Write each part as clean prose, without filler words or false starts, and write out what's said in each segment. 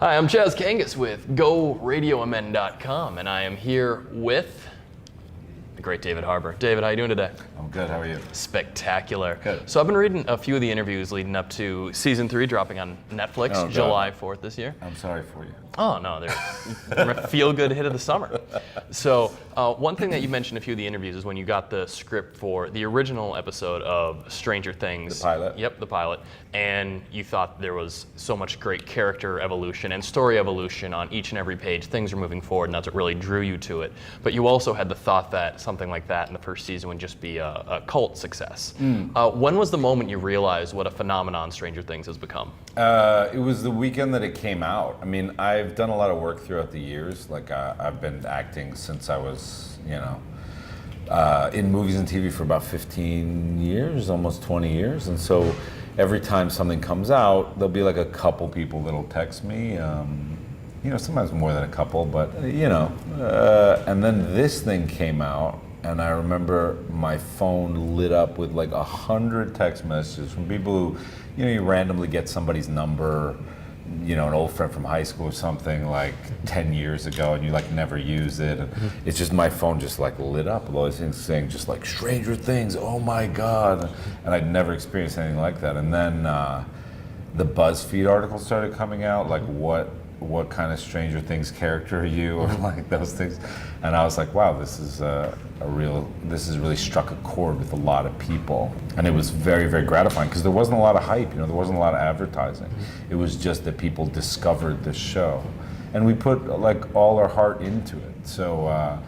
Hi, I'm Chaz Kangas with GoRadioMN.com, and I am here with the great David Harbour. David, how you doing today? I'm good, how are you? Spectacular. Good. So I've been reading a few of the interviews leading up to season 3 dropping on Netflix, Oh, God. July 4th this year. I'm sorry for you. Oh, no, they're a feel-good hit of the summer. So one thing that you mentioned in a few of the interviews is when you got the script for the original episode of Stranger Things. The pilot? Yep, the pilot. And you thought there was so much great character evolution and story evolution on each and every page. Things are moving forward, and that's what really drew you to it. But you also had the thought that something like that in the first season would just be a cult success. When was the moment you realized what a phenomenon Stranger Things has become? It was the weekend that it came out. I mean, I've done a lot of work throughout the years. Like, I've been acting since I was, in movies and TV for about 15 years, almost 20 years. And so every time something comes out, there'll be like a couple people that'll text me, sometimes more than a couple, but, and then this thing came out, and I remember my phone lit up with like 100 text messages from people who, you randomly get somebody's number, an old friend from high school or something like 10 years ago, and you like never use it. And it's just my phone just like lit up with all these things saying just like Stranger Things, oh my God. And I'd never experienced anything like that. And then the BuzzFeed articles started coming out, like what kind of Stranger Things character are you, or like those things. And I was like, wow, this has really struck a chord with a lot of people. And it was very, very gratifying because there wasn't a lot of hype, there wasn't a lot of advertising. It was just that people discovered the show. And we put like all our heart into it. So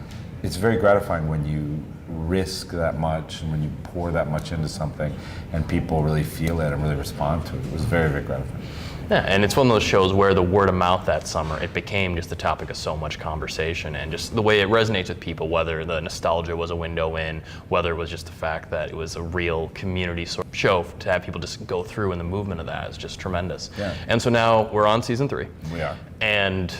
it's very gratifying when you risk that much and when you pour that much into something and people really feel it and really respond to it. It was very, very gratifying. Yeah, and it's one of those shows where the word of mouth that summer, it became just the topic of so much conversation, and just the way it resonates with people, whether the nostalgia was a window in, whether it was just the fact that it was a real community sort of show to have people just go through, and the movement of that is just tremendous. Yeah. And so now we're on season 3. We are. And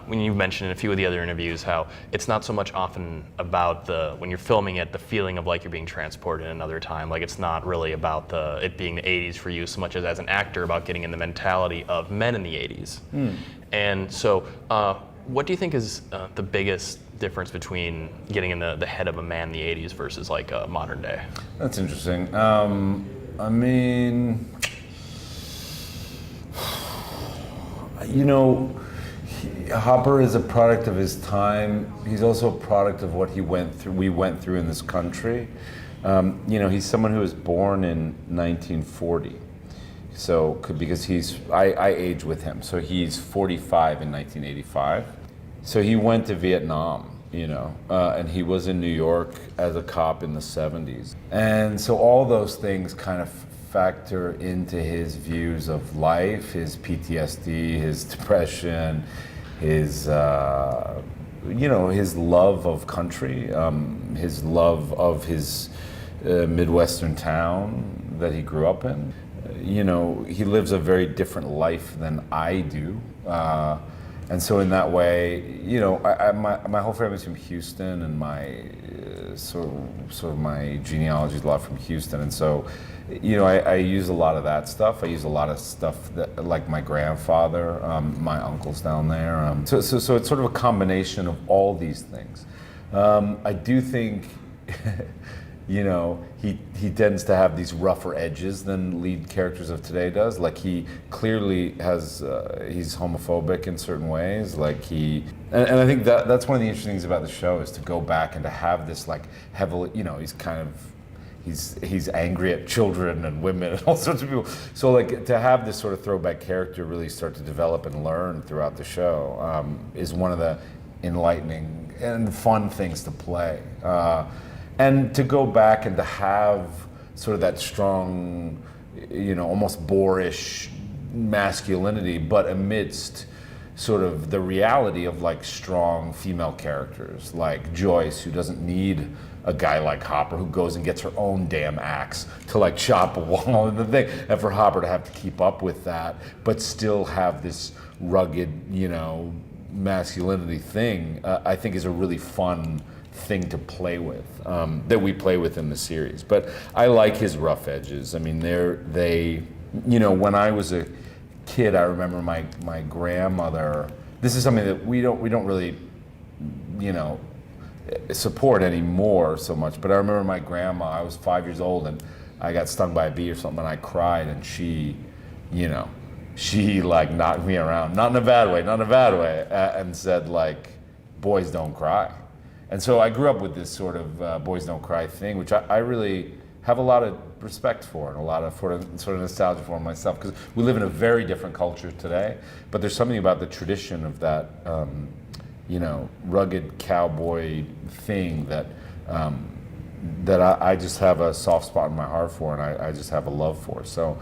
when you mentioned in a few of the other interviews how it's not so much often about when you're filming it, the feeling of like you're being transported in another time. Like it's not really about it being the 80s for you so much as an actor about getting in the mentality of men in the 80s. And so what do you think is the biggest difference between getting in the head of a man in the 80s versus like modern day? That's interesting. I mean, Hopper is a product of his time. He's also a product of what we went through in this country. He's someone who was born in 1940. So, because I age with him. So he's 45 in 1985. So he went to Vietnam, and he was in New York as a cop in the 70s. And so all those things kind of factor into his views of life, his PTSD, his depression, his love of country, his love of his Midwestern town that he grew up in. He lives a very different life than I do. And so in that way, my whole family's from Houston, and my sort of my genealogy is a lot from Houston, and so I use a lot of that stuff. I use a lot of stuff that, like my grandfather, my uncle's down there. So it's sort of a combination of all these things. I do think, he tends to have these rougher edges than lead characters of today does. Like he clearly has, he's homophobic in certain ways. Like and I think that's one of the interesting things about the show is to go back and to have this like heavily, he's kind of, he's angry at children and women and all sorts of people. So like to have this sort of throwback character really start to develop and learn throughout the show is one of the enlightening and fun things to play. And to go back and to have sort of that strong, almost boorish masculinity, but amidst sort of the reality of like strong female characters, like Joyce, who doesn't need a guy like Hopper, who goes and gets her own damn axe to like chop a wall and the thing, and for Hopper to have to keep up with that, but still have this rugged, masculinity thing, I think is a really fun thing to play with, that we play with in the series. But I like his rough edges. I mean, when I was a kid, I remember my grandmother. This is something that we don't really, you know, support anymore so much. But I remember my grandma. I was 5 years old and I got stung by a bee or something, and I cried, and she, you know, she like knocked me around, not in a bad way, and said like, boys don't cry. And so I grew up with this sort of boys don't cry thing, which I really have a lot of respect for and a lot of sort of nostalgia for myself, because we live in a very different culture today. But there's something about the tradition of that, you know, rugged cowboy thing that I just have a soft spot in my heart for, and I just have a love for. So,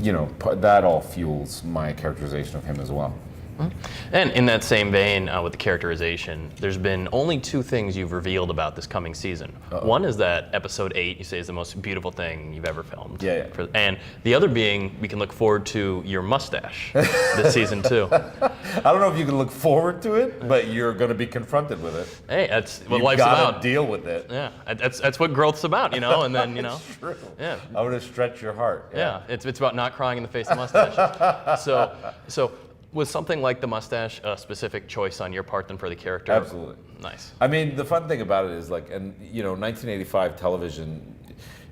you know, that all fuels my characterization of him as well. And in that same vein, with the characterization, there's been only two things you've revealed about this coming season. One is that episode 8, you say, is the most beautiful thing you've ever filmed. Yeah. And the other being, we can look forward to your mustache this season too. I don't know if you can look forward to it, but you're going to be confronted with it. Hey, that's what You've life's gotta about. deal with it. Yeah, that's what growth's about, you know. And then, you know, It's true. yeah, I'm going to stretch your heart. yeah, it's about not crying in the face of mustache. So was something like the mustache a specific choice on your part than for the character? Absolutely. Nice. I mean, the fun thing about it is like, and you know, 1985 television,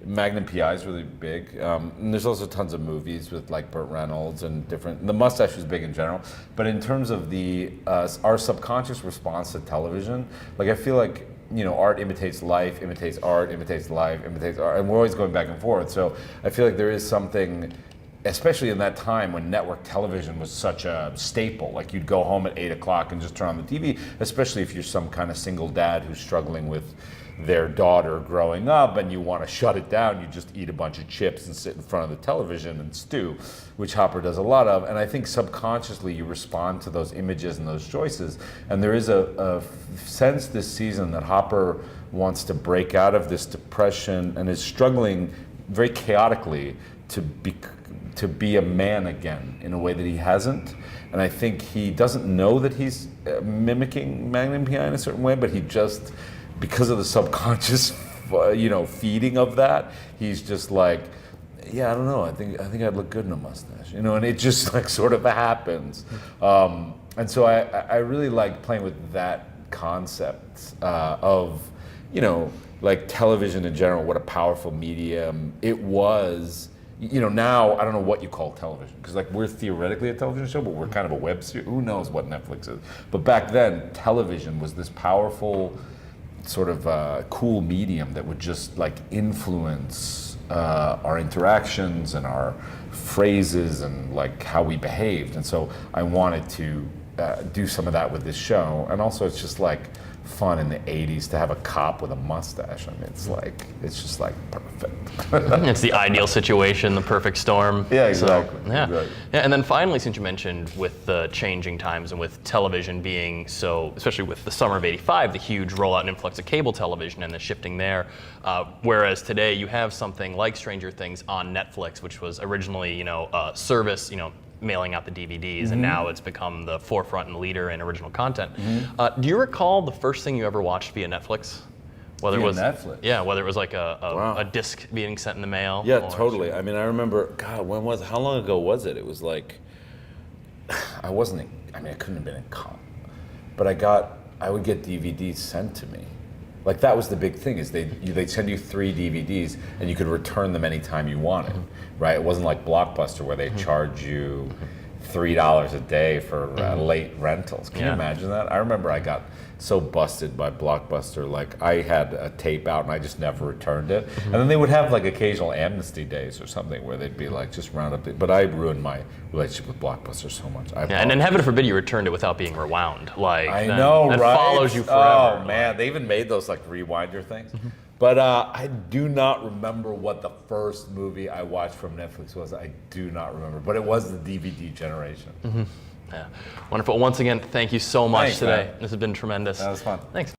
Magnum PI is really big. And there's also tons of movies with like Burt Reynolds and different. The mustache was big in general, but in terms of the our subconscious response to television, like I feel like, you know, art imitates life, imitates art, imitates life, imitates art, and we're always going back and forth. So I feel like there is something, especially in that time when network television was such a staple. Like you'd go home at 8 o'clock and just turn on the TV, especially if you're some kind of single dad who's struggling with their daughter growing up and you want to shut it down. You just eat a bunch of chips and sit in front of the television and stew, which Hopper does a lot of. And I think subconsciously you respond to those images and those choices. And there is a sense this season that Hopper wants to break out of this depression and is struggling very chaotically to be a man again in a way that he hasn't. And I think he doesn't know that he's mimicking Magnum PI in a certain way, but he just, because of the subconscious, you know, feeding of that, he's just like, yeah, I don't know, I think I'd look good in a mustache, you know, and it just like sort of happens. And so I really like playing with that concept of, you know, like television in general, what a powerful medium it was. You know, now I don't know what you call television, because like we're theoretically a television show, but we're kind of a web series. Who knows what Netflix is? But back then, television was this powerful, sort of cool medium that would just like influence our interactions and our phrases and like how we behaved. And so I wanted to do some of that with this show, and also it's just like fun in the 80s to have a cop with a mustache. I mean, it's just like perfect. It's the ideal situation, the perfect storm. Yeah, exactly. So, yeah. Exactly. Yeah, and then finally, since you mentioned with the changing times and with television being so, especially with the summer of '85, the huge rollout and influx of cable television and the shifting there, whereas today you have something like Stranger Things on Netflix, which was originally, you know, a service, you know, mailing out the DVDs, and now it's become the forefront and leader in original content. Do you recall the first thing you ever watched via Netflix? Whether Via it was Netflix? Yeah, whether it was like a Wow. disc being sent in the mail. Yeah, or- totally. I mean, I remember, God, how long ago was it? It was like, I couldn't have been in comp, but I would get DVDs sent to me. Like that was the big thing, is they'd send you 3 DVDs and you could return them anytime you wanted, right? It wasn't like Blockbuster where they charge you $3 a day for late rentals. Can you imagine that? I remember I got so busted by Blockbuster. Like I had a tape out and I just never returned it. And then they would have like occasional amnesty days or something where they'd be like, just round up. But I ruined my relationship with Blockbuster so much. Yeah, and then heaven forbid you returned it without being rewound. Like I then know, that right? follows you forever. Oh man, they even made those like rewinder things. But I do not remember what the first movie I watched from Netflix was. I do not remember, but it was the DVD generation. Yeah, wonderful. Once again, thank you so much Thanks, today. man. This has been tremendous. That was fun. Thanks.